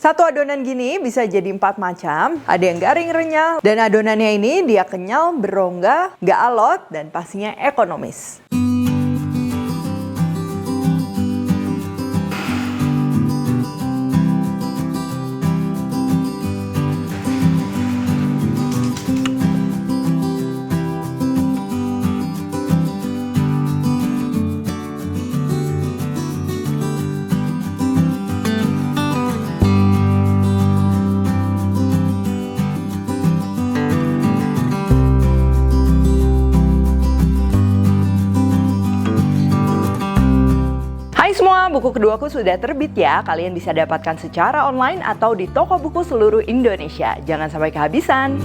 Satu adonan gini bisa jadi 4 macam, ada yang garing renyah, dan adonannya ini dia kenyal, berongga, nggak alot, dan pastinya ekonomis. Hai semua, buku keduaku sudah terbit ya. Kalian bisa dapatkan secara online atau di toko buku seluruh Indonesia. Jangan sampai kehabisan.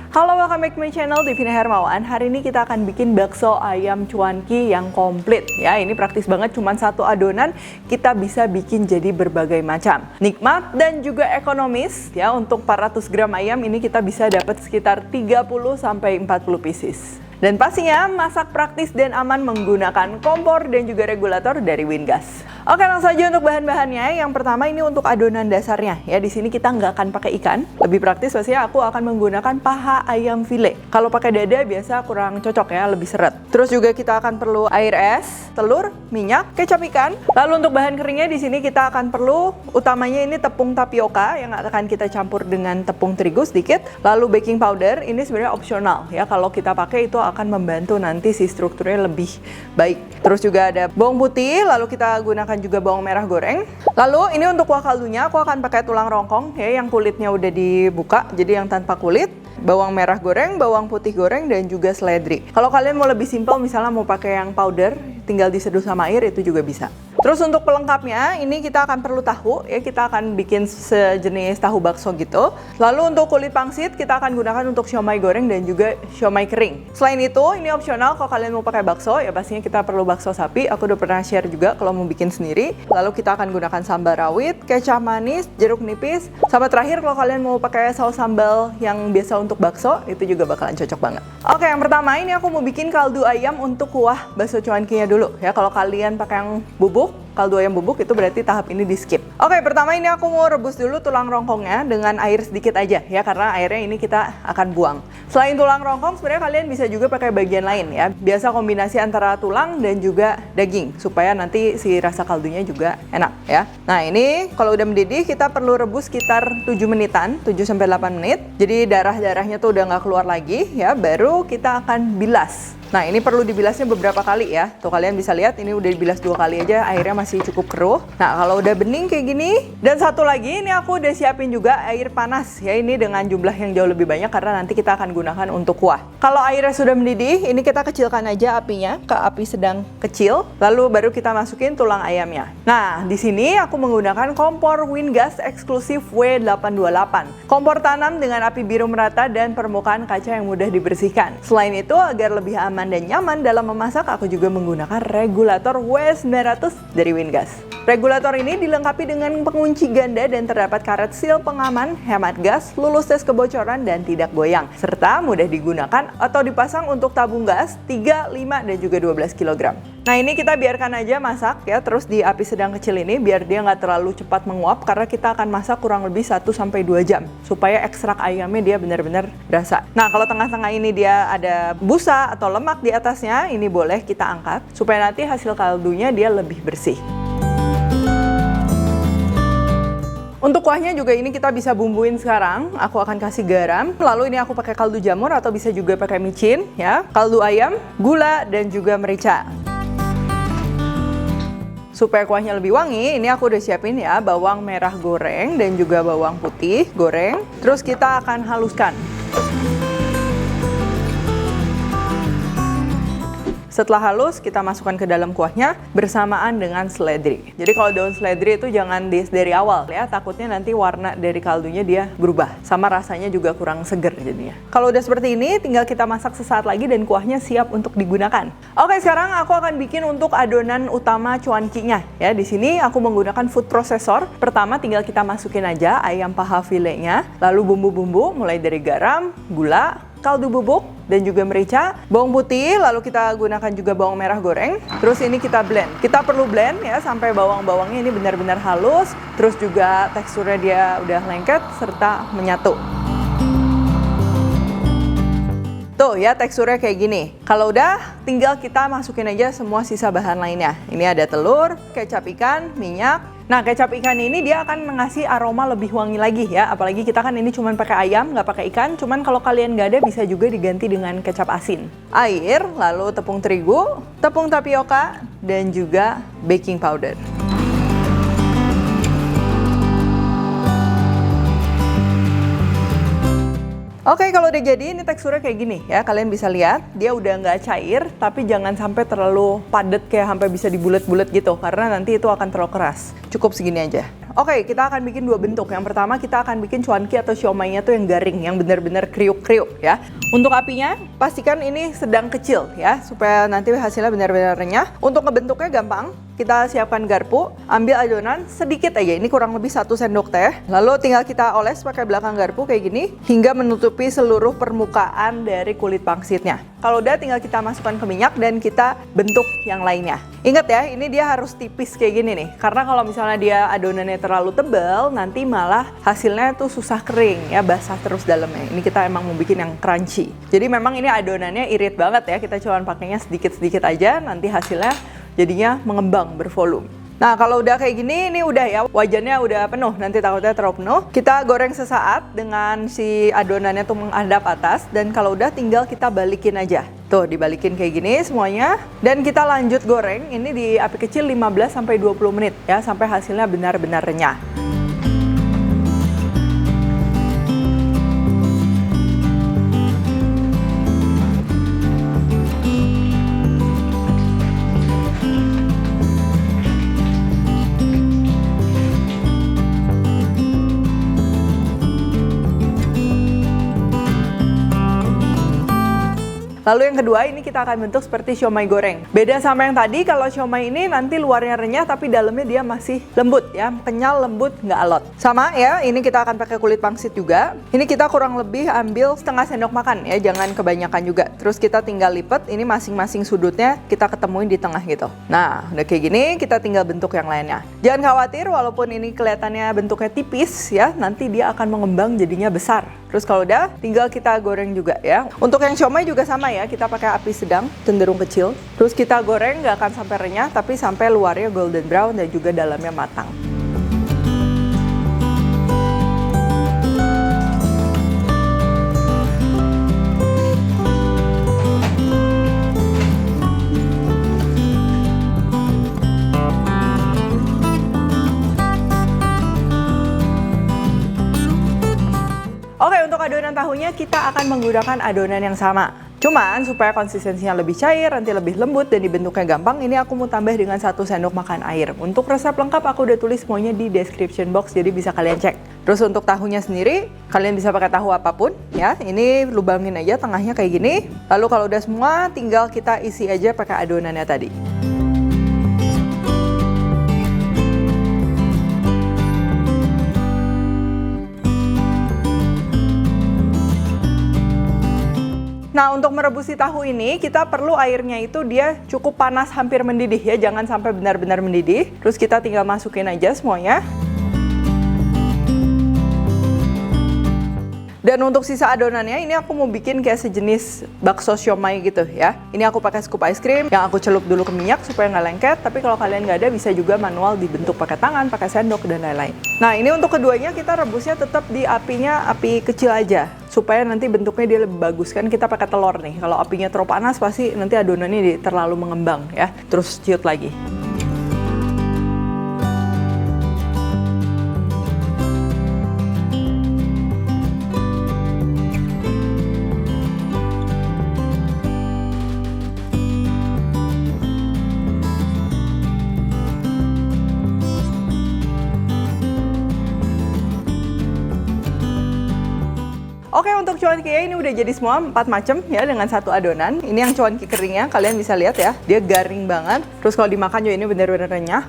Halo, welcome back to my channel, Devina Hermawan. Hari ini kita akan bikin bakso ayam cuanki yang komplit. Ya, ini praktis banget, cuma satu adonan kita bisa bikin jadi berbagai macam. Nikmat dan juga ekonomis. Ya, untuk 400 gram ayam ini kita bisa dapat sekitar 30 sampai 40 pieces. Dan pastinya masak praktis dan aman menggunakan kompor dan juga regulator dari Wingas. Oke, langsung saja untuk bahan-bahannya. Yang pertama ini untuk adonan dasarnya. Ya, di sini kita nggak akan pakai ikan. Lebih praktis pastinya aku akan menggunakan paha ayam file. Kalau pakai dada biasa kurang cocok ya, lebih seret. Terus juga kita akan perlu air es, telur, minyak, kecap ikan. Lalu untuk bahan keringnya di sini kita akan perlu utamanya ini tepung tapioka yang akan kita campur dengan tepung terigu sedikit. Lalu baking powder ini sebenarnya opsional ya. Kalau kita pakai itu akan membantu nanti si strukturnya lebih baik. Terus juga ada bawang putih, lalu kita gunakan juga bawang merah goreng. Lalu ini untuk kuah kaldunya aku akan pakai tulang rongkong ya yang kulitnya udah dibuka, jadi yang tanpa kulit. Bawang merah goreng, bawang putih goreng, dan juga seledri. Kalau kalian mau lebih simpel misalnya mau pakai yang powder, tinggal diseduh sama air itu juga bisa. Terus untuk pelengkapnya, ini kita akan perlu tahu, ya kita akan bikin sejenis tahu bakso gitu. Lalu untuk kulit pangsit, kita akan gunakan untuk siomay goreng dan juga siomay kering. Selain itu, ini opsional kalau kalian mau pakai bakso, ya pastinya kita perlu bakso sapi. Aku udah pernah share juga kalau mau bikin sendiri. Lalu kita akan gunakan sambal rawit, kecap manis, jeruk nipis. Sama terakhir kalau kalian mau pakai saus sambal yang biasa untuk bakso, itu juga bakalan cocok banget. Oke, yang pertama ini aku mau bikin kaldu ayam untuk kuah bakso cuankinya dulu. Ya, kalau kalian pakai yang bubuk, kaldu ayam bubuk itu berarti tahap ini di skip. Oke, pertama ini aku mau rebus dulu tulang rongkongnya dengan air sedikit aja ya, karena airnya ini kita akan buang. Selain tulang rongkong, sebenarnya kalian bisa juga pakai bagian lain ya. Biasa kombinasi antara tulang dan juga daging supaya nanti si rasa kaldunya juga enak ya. Nah, ini kalau udah mendidih kita perlu rebus sekitar 7 menitan, 7-8 menit. Jadi darah-darahnya tuh udah nggak keluar lagi ya, baru kita akan bilas. Nah, ini perlu dibilasnya beberapa kali ya. Tuh kalian bisa lihat ini udah dibilas 2 kali aja, airnya masih cukup keruh. Nah, kalau udah bening kayak gini, dan satu lagi ini aku udah siapin juga air panas ya, ini dengan jumlah yang jauh lebih banyak karena nanti kita akan gunakan untuk kuah. Kalau airnya sudah mendidih, ini kita kecilkan aja apinya ke api sedang kecil, lalu baru kita masukin tulang ayamnya. Nah, di sini aku menggunakan kompor Wingas eksklusif W828. Kompor tanam dengan api biru merata dan permukaan kaca yang mudah dibersihkan. Selain itu, agar lebih aman dan nyaman dalam memasak, aku juga menggunakan regulator W900 dari Wingas. Regulator ini dilengkapi dengan pengunci ganda dan terdapat karet seal pengaman, hemat gas, lulus tes kebocoran, dan tidak goyang. Serta mudah digunakan atau dipasang untuk tabung gas 3, 5, dan juga 12 kg. Nah, ini kita biarkan aja masak ya, terus di api sedang kecil ini biar dia nggak terlalu cepat menguap karena kita akan masak kurang lebih 1-2 jam supaya ekstrak ayamnya dia benar-benar berasa. Nah, kalau tengah-tengah ini dia ada busa atau lemak di atasnya, ini boleh kita angkat supaya nanti hasil kaldunya dia lebih bersih. Untuk kuahnya juga ini kita bisa bumbuin sekarang. Aku akan kasih garam. Lalu ini aku pakai kaldu jamur atau bisa juga pakai micin ya. Kaldu ayam, gula, dan juga merica. Supaya kuahnya lebih wangi, ini aku udah siapin ya bawang merah goreng dan juga bawang putih goreng. Terus kita akan haluskan. Setelah halus, kita masukkan ke dalam kuahnya bersamaan dengan seledri. Jadi kalau daun seledri itu jangan dari awal ya, takutnya nanti warna dari kaldunya dia berubah. Sama rasanya juga kurang seger jadinya. Kalau udah seperti ini, tinggal kita masak sesaat lagi dan kuahnya siap untuk digunakan. Oke, sekarang aku akan bikin untuk adonan utama cuankinya. Ya, di sini aku menggunakan food processor. Pertama tinggal kita masukin aja ayam paha filenya, lalu bumbu-bumbu mulai dari garam, gula, kaldu bubuk, dan juga merica, bawang putih, lalu kita gunakan juga bawang merah goreng. Terus ini kita blend. Kita perlu blend ya sampai bawang-bawangnya ini benar-benar halus, terus juga teksturnya dia udah lengket serta menyatu. Tuh ya, teksturnya kayak gini. Kalau udah, tinggal kita masukin aja semua sisa bahan lainnya. Ini ada telur, kecap ikan, minyak. Nah, kecap ikan ini dia akan ngasih aroma lebih wangi lagi ya. Apalagi kita kan ini cuma pakai ayam, nggak pakai ikan. Cuman kalau kalian nggak ada, bisa juga diganti dengan kecap asin. Air, lalu tepung terigu, tepung tapioka, dan juga baking powder. Oke, kalau udah jadi ini teksturnya kayak gini ya, kalian bisa lihat dia udah nggak cair, tapi jangan sampai terlalu padat kayak sampai bisa dibulet-bulet gitu, karena nanti itu akan terlalu keras. Cukup segini aja. Oke, kita akan bikin dua bentuk. Yang pertama kita akan bikin cuanki atau siomay-nya tuh yang garing, yang benar-benar kriuk-kriuk ya. Untuk apinya, pastikan ini sedang kecil ya, supaya nanti hasilnya benar-benar renyah. Untuk ngebentuknya gampang, kita siapkan garpu, ambil adonan sedikit aja, ini kurang lebih 1 sendok teh. Lalu tinggal kita oles pakai belakang garpu kayak gini, hingga menutupi seluruh permukaan dari kulit pangsitnya. Kalau udah, tinggal kita masukkan ke minyak dan kita bentuk yang lainnya. Ingat ya, ini dia harus tipis kayak gini nih, karena kalau misalnya dia adonannya terlalu tebal, nanti malah hasilnya tuh susah kering ya, basah terus dalamnya. Ini kita emang mau bikin yang crunchy. Jadi memang ini adonannya irit banget ya, kita cuma pakainya sedikit-sedikit aja, nanti hasilnya jadinya mengembang, bervolume. Nah, kalau udah kayak gini, ini udah ya, wajannya udah penuh, nanti takutnya terlalu penuh. Kita goreng sesaat dengan si adonannya tuh menghadap atas, dan kalau udah tinggal kita balikin aja. Tuh, dibalikin kayak gini semuanya, dan kita lanjut goreng, ini di api kecil 15-20 menit ya, sampai hasilnya benar-benar renyah. Lalu yang kedua, ini kita akan bentuk seperti siomay goreng. Beda sama yang tadi, kalau siomay ini nanti luarnya renyah tapi dalamnya dia masih lembut ya, kenyal, lembut, nggak alot. Sama ya, ini kita akan pakai kulit pangsit juga. Ini kita kurang lebih ambil setengah sendok makan ya, jangan kebanyakan juga. Terus kita tinggal lipat, ini masing-masing sudutnya kita ketemuin di tengah gitu. Nah, udah kayak gini, kita tinggal bentuk yang lainnya. Jangan khawatir, walaupun ini kelihatannya bentuknya tipis ya, nanti dia akan mengembang jadinya besar. Terus kalau udah, tinggal kita goreng juga ya. Untuk yang siomay juga sama ya, kita pakai api sedang, cenderung kecil. Terus kita goreng nggak akan sampai renyah, tapi sampai luarnya golden brown dan juga dalamnya matang. Oke, untuk adonan tahunya kita akan menggunakan adonan yang sama. Cuman supaya konsistensinya lebih cair, nanti lebih lembut dan dibentuknya gampang, ini aku mau tambah dengan 1 sendok makan air. Untuk resep lengkap aku udah tulis semuanya di description box, jadi bisa kalian cek. Terus untuk tahunya sendiri, kalian bisa pakai tahu apapun ya. Ini lubangin aja tengahnya kayak gini. Lalu kalau udah semua, tinggal kita isi aja pakai adonannya tadi. Nah, untuk merebus si tahu ini, kita perlu airnya itu dia cukup panas, hampir mendidih ya. Jangan sampai benar-benar mendidih. Terus kita tinggal masukin aja semuanya. Dan untuk sisa adonannya, ini aku mau bikin kayak sejenis bakso siomay gitu ya. Ini aku pakai scoop ice cream yang aku celup dulu ke minyak supaya nggak lengket. Tapi kalau kalian nggak ada, bisa juga manual dibentuk pakai tangan, pakai sendok, dan lain-lain. Nah, ini untuk keduanya kita rebusnya tetap di apinya api kecil aja, supaya nanti bentuknya dia lebih bagus. Kan kita pakai telur nih, kalau apinya terlalu panas pasti nanti adonannya terlalu mengembang ya. Terus ciut lagi. Oke, untuk cuanki ini udah jadi semua 4 macam ya dengan 1 adonan. Ini yang cuanki keringnya, kalian bisa lihat ya, dia garing banget. Terus kalau dimakan juga ini benar-benar renyah.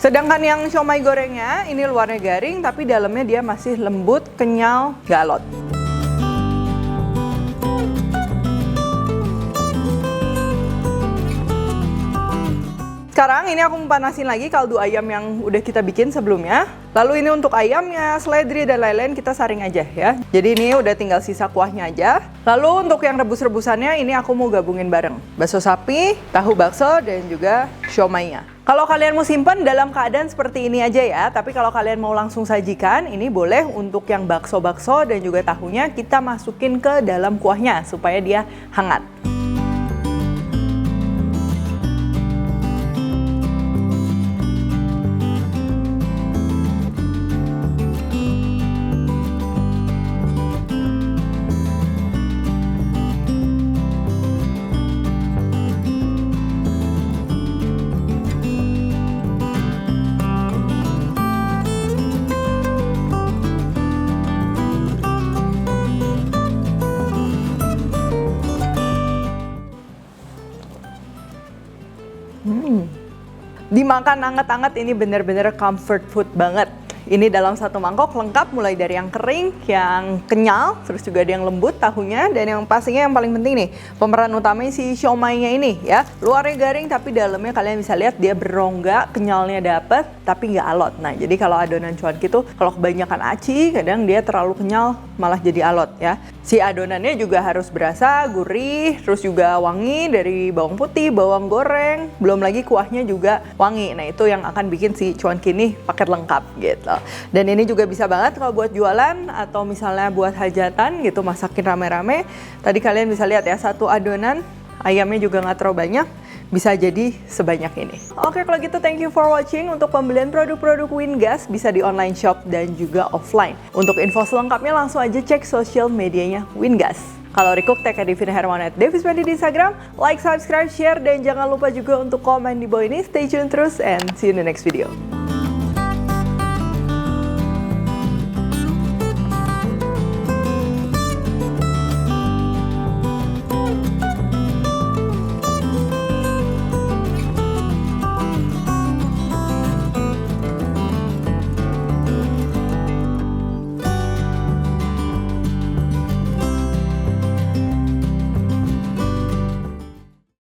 Sedangkan yang siomay gorengnya, ini luarnya garing, tapi dalamnya dia masih lembut, kenyal, nggak alot. Sekarang ini aku panasin lagi kaldu ayam yang udah kita bikin sebelumnya. Lalu ini untuk ayamnya, seledri, dan lain-lain kita saring aja ya. Jadi ini udah tinggal sisa kuahnya aja. Lalu untuk yang rebus-rebusannya ini aku mau gabungin bareng. Bakso sapi, tahu bakso, dan juga siomaynya. Kalau kalian mau simpen dalam keadaan seperti ini aja ya. Tapi kalau kalian mau langsung sajikan, ini boleh untuk yang bakso-bakso dan juga tahunya kita masukin ke dalam kuahnya supaya dia hangat. Dimakan anget-anget ini bener-bener comfort food banget. Ini dalam satu mangkok lengkap mulai dari yang kering, yang kenyal, terus juga ada yang lembut tahunya, dan yang pastinya yang paling penting nih, pemeran utamanya si siomaynya ini ya. Luarnya garing tapi dalamnya kalian bisa lihat dia berongga, kenyalnya dapet tapi nggak alot. Nah jadi kalau adonan cuanki itu kalau kebanyakan aci kadang dia terlalu kenyal malah jadi alot ya. Si adonannya juga harus berasa gurih, terus juga wangi dari bawang putih, bawang goreng, belum lagi kuahnya juga wangi. Nah itu yang akan bikin si cuanki ini paket lengkap gitu. Dan ini juga bisa banget kalau buat jualan atau misalnya buat hajatan gitu, masakin rame-rame. Tadi kalian bisa lihat ya, satu adonan ayamnya juga nggak terlalu banyak, bisa jadi sebanyak ini. Oke kalau gitu thank you for watching. Untuk pembelian produk-produk Wingas bisa di online shop dan juga offline. Untuk info selengkapnya langsung aja cek sosial medianya Wingas. Kalau request tag Devina Hermawan @devismendi di Instagram, like, subscribe, share, dan jangan lupa juga untuk komen di bawah ini. Stay tune terus and see you in the next video.